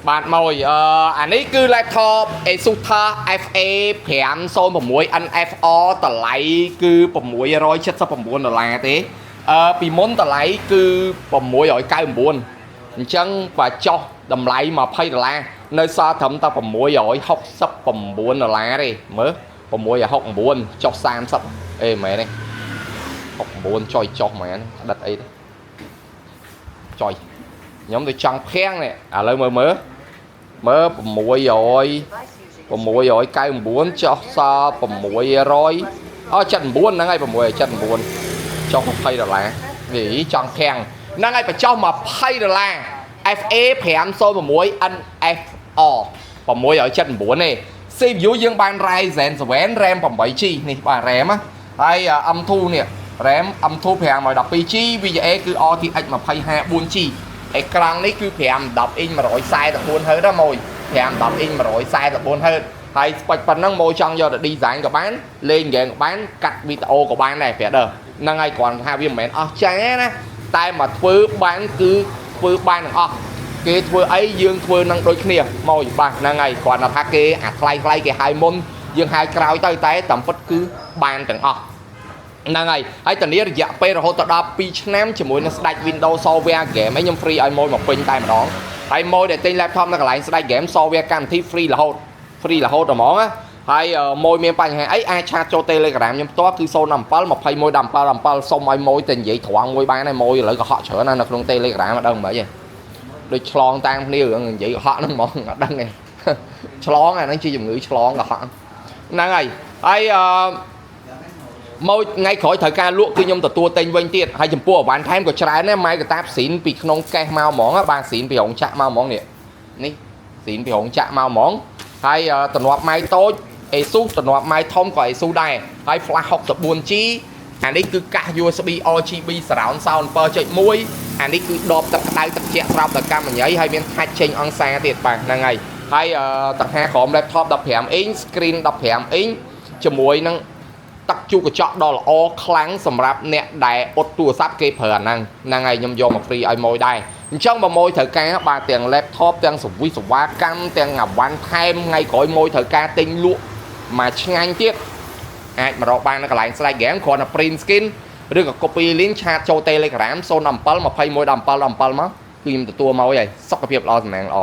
bạn mồi anh ấy cứ laptop Asus FA 506 NFO តឡៃគឺ$679ទេពីមុនតឡៃគឺ$699អញ្ចឹងបើចុះតម្លៃ$20នៅសល់ត្រឹមតែ$669ទេមើល669ចុះ30អេមែនទេ69ចុះមែនដិតអីទេចុយខ្ញុំទៅចង់ភាំងនេះឥឡូវមើល699ចុះសល់600អូ79ហ្នឹងហើយ679ចុះ$20នេះចង់ភាំងហ្នឹងហើយបញ្ចុះ$20 FA 506 NFO 679ទេ CPU យើងបាន Ryzen 7 RAM 8GB នេះបាទ RAM ហើយ M2 នេះ RAM M2 512GB VGA គឺ RTX 25 4GB អេក្រង់នេះគឺ510 inch 144 Hz ដែរមួយ510 inch 144 Hz ហើយស្ពេចប៉ុណ្ណឹងមកចង់យកទៅ design ក៏បានលេងហ្គេមក៏បានកាត់វីដេអូក៏បានដែរប្រាប់ហ្នឹងហើយគ្រាន់ថាវាមិនមែនអស់ចាណាតែមកធ្វើបានគឺធ្វើបានទាំងអស់គេធ្វើអីយើងធ្វើនឹងដូចគ្នាមកបាទហ្នឹងហើយគ្រាន់តែថាគេអាថ្លៃគេហៅមុនយើងហៅក្រោយទៅតែតាមពិតគឺបានទាំងអស់ហ្នឹងហើយធានារយៈពេលរហូតដល់2ឆ្នាំជាមួយនឹងស្ដេច Windows Software Game ឯងខ្ញុំ free ឲ្យម៉ូយមកពេញតែម្ដងហើយម៉ូយដែលទិញ laptop នៅកន្លែងស្ដេច Game Software កម្មវិធី free រហូតហ្មងណាហើយម៉ូយមានបញ្ហាអីអាចឆាតចូល Telegram ខ្ញុំផ្ទាល់គឺ07 21 17សុំឲ្យម៉ូយតែនិយាយត្រង់មួយបានហើយម៉ូយឥឡូវក៏ហក់ច្រើនណាស់នៅក្នុង Telegram អត់ដឹងមិនហីដូចឆ្លងតាមគ្នារឿងនិយាយកុហកហ្នឹងហ្មងអត់ដឹងទេឆ្លងអាហ្នឹងជាជំងឺឆ្លងកុហកហ្នឹងហើយមកថ្ងៃក្រោយត្រូវការលក់គឺខ្ញុំទទួលទិញវិញទៀតហើយចំពោះអវ៉ាន់ថែមក៏ច្រើនដែរម៉ែកតាបស៊ីនពីក្នុងកេសមកហ្មងបាទស៊ីនពីរោងចក្រមកហ្មងនេះស៊ីនពីរោងចក្រមកហ្មងហើយតំណប់ម៉ែតូច Asus តំណប់ម៉ែធំក៏ Asus ដែរហើយ flash 64G អានេះគឺកាស USB RGB surround sound 7.1 អានេះគឺដបទឹកក្តៅទឹកជាក់ស្រាប់ដល់កម្មញ្ញហើយមានថាច់ចេញអង្សាទៀតបាទហ្នឹងហើយតង្ហាក្រោម laptop 15 inch screen 15 inch ជាមួយនឹងទឹកជូរកញ្ចក់ដ៏ល្អខ្លាំងសម្រាប់អ្នកដែលអត់ទូរស័ព្ទគេប្រើហ្នឹងហើយខ្ញុំយកមក free ឲ្យម៉ូយដែរអញ្ចឹងបើម៉ូយត្រូវការបាទទាំង laptop ទាំងសវិសវ៉ាកម្មទាំងអាវ៉ាន់ថែមថ្ងៃក្រោយម៉ូយត្រូវការទិញលក់មកឆ្ងាញ់ទៀតអាចមករកបាននៅកន្លែង Slide Game គ្រាន់តែ print skin ឬក៏ copy link ឆាតចូល Telegram 07 21 17 17មកគឺខ្ញុំទទួលមកហើយសុខភាពល្អសំណាងល្អ